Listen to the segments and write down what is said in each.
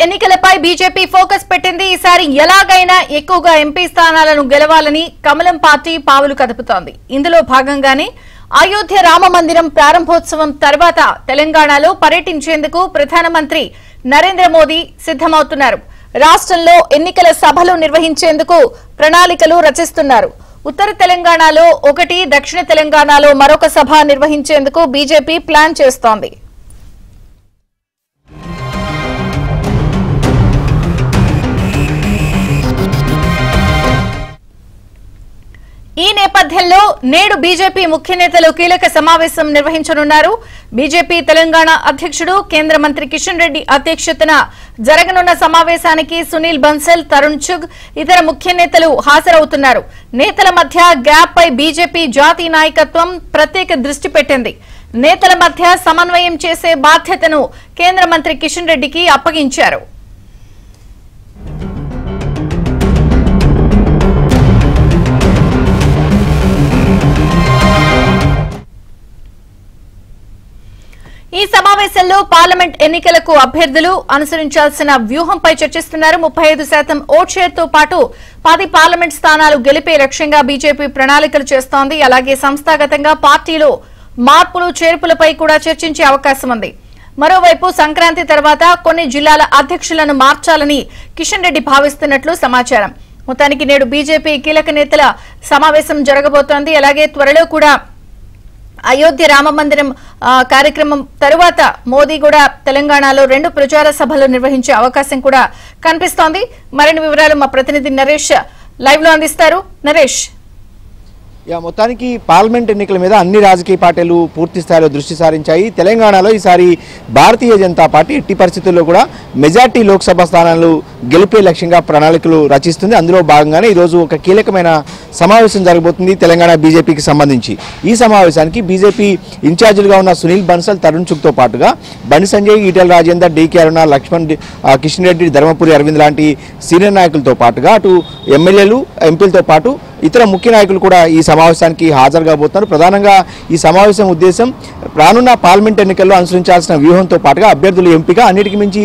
ఎన్నికలపై BJP focus పెట్టింది. ఈసారి ఎలాగైనా ఎక్కువగా ఎంపీ స్థానాలను గెలవాలని కమలం పార్టీ పావులు కదుపుతోంది. ఇందులో భాగంగానే అయోధ్య రామ మందిరం ప్రారంభోత్సవం తర్వాత తెలంగాణలో పర్యటించేందుకు ప్రధానమంత్రి నరేంద్ర మోదీ సిద్దమవుతున్నారు. రాష్ట్రంలో ఎన్నికల సభలు నిర్వహించేందుకు ప్రణాళికలు రచిస్తున్నారు. ఉత్తర తెలంగాణలో ఒకటి, దక్షిణ తెలంగాణలో మరొక సభ నిర్వహించేందుకు బీజేపీ ప్లాన్ చేస్తోంది. ఈ నేపథ్యంలో నేడు బీజేపీ ముఖ్య నేతలు కీలక సమావేశం నిర్వహించనున్నారు. బీజేపీ తెలంగాణ అధ్యక్షుడు కేంద్ర మంత్రి కిషన్ రెడ్డి అధ్యక్షతన జరగనున్న సమావేశానికి సునీల్ బన్సల్, తరుణ్ చుగ్, ఇతర ముఖ్య నేతలు హాజరవుతున్నారు. నేతల మధ్య గ్యాప్ పై బీజేపీ జాతీయ నాయకత్వం ప్రత్యేక దృష్టి పెట్టింది. నేతల మధ్య సమన్వయం చేసే బాధ్యతను కేంద్ర మంత్రి కిషన్ రెడ్డికి అప్పగించారు. ఈ సమావేశంలో పార్లమెంట్ ఎన్నికలకు అభ్యర్థులు అనుసరించాల్సిన వ్యూహంపై చర్చిస్తున్నారు. 35% ఓట్ షేర్తో పాటు 10 పార్లమెంట్ స్థానాలు గెలిపే లక్ష్యంగా బీజేపీ ప్రణాళికలు చేస్తోంది. అలాగే సంస్థాగతంగా పార్టీలో మార్పులు చేర్పులపై కూడా చర్చించే అవకాశం ఉంది. మరోవైపు సంక్రాంతి తర్వాత కొన్ని జిల్లాల అధ్యక్షులను మార్చాలని కిషన్ రెడ్డి భావిస్తున్నట్లు సమాచారం. మొత్తానికి నేడు బీజేపీ కీలక నేతల సమావేశం జరగబోతోంది. అలాగే త్వరలో కూడా అయోధ్య రామ మందిరం కార్యక్రమం తరువాత మోదీ కూడా తెలంగాణలో 2 ప్రచార సభలు నిర్వహించే అవకాశం కూడా కనిపిస్తోంది. మరిన్ని వివరాలు మా ప్రతినిధి నరేష్ లైవ్ లో అందిస్తారు. నరేష్, మొత్తానికి పార్లమెంట్ ఎన్నికల మీద అన్ని రాజకీయ పార్టీలు పూర్తి స్థాయిలో దృష్టి సారించాయి. తెలంగాణలో ఈసారి భారతీయ జనతా పార్టీ ఎట్టి పరిస్థితుల్లో కూడా మెజార్టీ లోక్సభ స్థానాలు గెలిపే లక్ష్యంగా ప్రణాళికలు రచిస్తుంది. అందులో భాగంగానే ఈరోజు ఒక కీలకమైన సమావేశం జరగబోతుంది తెలంగాణ బీజేపీకి సంబంధించి. ఈ సమావేశానికి బీజేపీ ఇన్ఛార్జీలుగా ఉన్న సునీల్ బన్సల్, తరుణ్ చుగ్తో పాటుగా బండి సంజయ్, ఈటెల రాజేందర్, డీకే అరుణ, లక్ష్మణ్, కిషన్ రెడ్డి, ధర్మపురి అరవింద్ లాంటి సీనియర్ నాయకులతో పాటుగా అటు ఎమ్మెల్యేలు, ఎంపీలతో పాటు ఇతర ముఖ్య నాయకులు కూడా ఈ సమావేశానికి హాజరు కాబోతున్నారు. ప్రధానంగా ఈ సమావేశం ఉద్దేశం రానున్న పార్లమెంట్ ఎన్నికల్లో అనుసరించాల్సిన వ్యూహంతో పాటుగా అభ్యర్థుల ఎంపిక, అన్నిటికీ మించి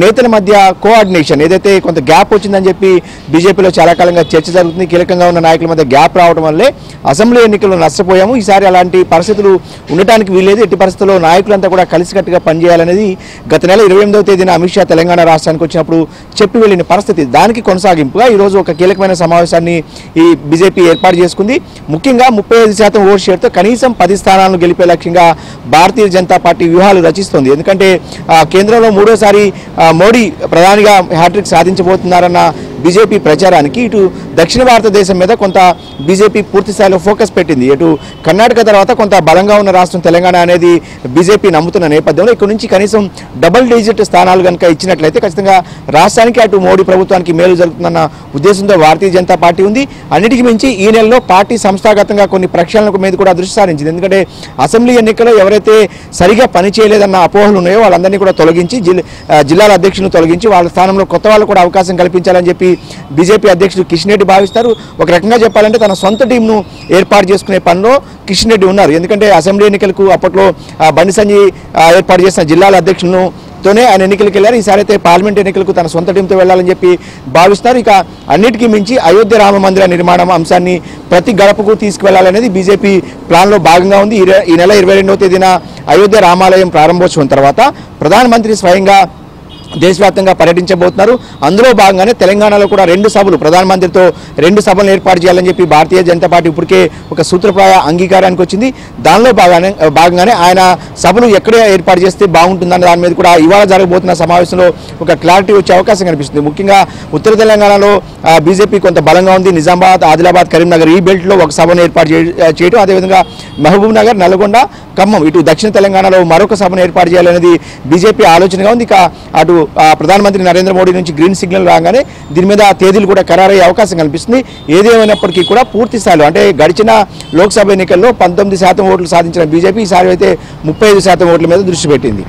నేతల మధ్య కోఆర్డినేషన్. ఏదైతే కొంత గ్యాప్ వచ్చిందని చెప్పి బీజేపీలో చాలా కాలంగా చర్చ జరుగుతుంది. కీలకంగా ఉన్న నాయకుల మధ్య గ్యాప్ రావడం వల్లే అసెంబ్లీ ఎన్నికల్లో నష్టపోయాము. ఈసారి అలాంటి పరిస్థితులు ఉండటానికి వీల్లేదు. ఎట్టి పరిస్థితుల్లో నాయకులంతా కూడా కలిసికట్టుగా పనిచేయాలనేది గత నెల 28వ తేదీన అమిత్ షా తెలంగాణ రాష్ట్రానికి వచ్చినప్పుడు చెప్పి వెళ్లిన పరిస్థితి. దానికి కొనసాగింపుగా ఈరోజు ఒక కీలకమైన సమావేశాన్ని ఈ బీజేపీ ఏర్పాటు చేసుకుంది. ముఖ్యంగా 35% ఓట్ షేర్తో కనీసం 10 స్థానాలను గెలిపే లక్ష్యంగా భారతీయ జనతా పార్టీ వ్యూహాలు రచిస్తోంది. ఎందుకంటే కేంద్రంలో 3వసారి మోడీ ప్రధానిగా హ్యాట్రిక్ సాధించబోతున్నారన్న బీజేపీ ప్రచారానికి ఇటు దక్షిణ భారతదేశం మీద కొంత బీజేపీ పూర్తి స్థాయిలో ఫోకస్ పెట్టింది. ఇటు కర్ణాటక తర్వాత కొంత బలంగా ఉన్న రాష్ట్రం తెలంగాణ అనేది బీజేపీ నమ్ముతున్న నేపథ్యంలో ఇక్కడ నుంచి కనీసం డబుల్ డిజిట్ స్థానాలు కనుక ఇచ్చినట్లయితే ఖచ్చితంగా రాష్ట్రానికి అటు మోడీ ప్రభుత్వానికి మేలు జరుగుతుందన్న ఉద్దేశంతో భారతీయ జనతా పార్టీ ఉంది. అన్నిటికీ మించి ఈ నెలలో పార్టీ సంస్థాగతంగా కొన్ని ప్రక్షాళనల మీద కూడా దృష్టి సారించింది. ఎందుకంటే అసెంబ్లీ ఎన్నికల్లో ఎవరైతే సరిగా పనిచేయలేదన్న అపోహలు ఉన్నాయో వాళ్ళందరినీ కూడా తొలగించి జిల్లాల అధ్యక్షులను తొలగించి వాళ్ళ స్థానంలో కొత్త వాళ్ళు కూడా అవకాశం కల్పించాలని చెప్పి బీజేపీ అధ్యక్షుడు కిషన్ రెడ్డి భావిస్తారు. ఒక రకంగా చెప్పాలంటే తన సొంత టీంను ఏర్పాటు చేసుకునే పనిలో కిషన్ రెడ్డి ఉన్నారు. ఎందుకంటే అసెంబ్లీ ఎన్నికలకు అప్పట్లో బండి సంజయ్ ఏర్పాటు చేసిన జిల్లాల అధ్యక్షులతోనే ఆయన ఎన్నికలకు వెళ్ళారు. ఈసారి అయితే పార్లమెంట్ ఎన్నికలకు తన సొంత టీంతో వెళ్లాలని చెప్పి భావిస్తారు. ఇక అన్నిటికీ మించి అయోధ్య రామ మందిర నిర్మాణం అంశాన్ని ప్రతి గడపకు తీసుకువెళ్లాలనేది బీజేపీ ప్లాన్లో భాగంగా ఉంది. ఈ నెల 22వ తేదీన అయోధ్య రామాలయం ప్రారంభోత్సవం తర్వాత ప్రధానమంత్రి స్వయంగా దేశవ్యాప్తంగా పర్యటించబోతున్నారు. అందులో భాగంగానే తెలంగాణలో కూడా 2 సభలు ప్రధానమంత్రితో 2 సభలు ఏర్పాటు చేయాలని చెప్పి భారతీయ జనతా పార్టీ ఇప్పటికే ఒక సూత్రప్రాయ అంగీకారానికి వచ్చింది. దానిలో భాగంగానే ఆయన సభలు ఎక్కడ ఏర్పాటు చేస్తే బాగుంటుందన్న దాని మీద కూడా ఇవాళ జరగబోతున్న సమావేశంలో ఒక క్లారిటీ వచ్చే అవకాశం కనిపిస్తుంది. ముఖ్యంగా ఉత్తర తెలంగాణలో బీజేపీ కొంత బలంగా ఉంది. నిజామాబాద్, ఆదిలాబాద్, కరీంనగర్ ఈ బెల్ట్లో ఒక సభను ఏర్పాటు చేయడం, అదేవిధంగా మహబూబ్ నగర్, నల్గొండ, ఖమ్మం ఇటు దక్షిణ తెలంగాణలో మరొక సభను ఏర్పాటు చేయాలనేది బీజేపీ ఆలోచనగా ఉంది. ఇక అటు ప్రధానమంత్రి నరేంద్ర మోడీ నుంచి గ్రీన్ సిగ్నల్ రాగానే దీని మీద తేదీలు కూడా ఖరారయ్యే అవకాశం కనిపిస్తుంది. ఏదేమైనప్పటికీ కూడా పూర్తి స్థాయిలో అంటే గడిచిన లోక్సభ ఎన్నికల్లో 19% ఓట్లు సాధించిన బీజేపీ ఈసారి అయితే 35% ఓట్ల మీద దృష్టి పెట్టింది.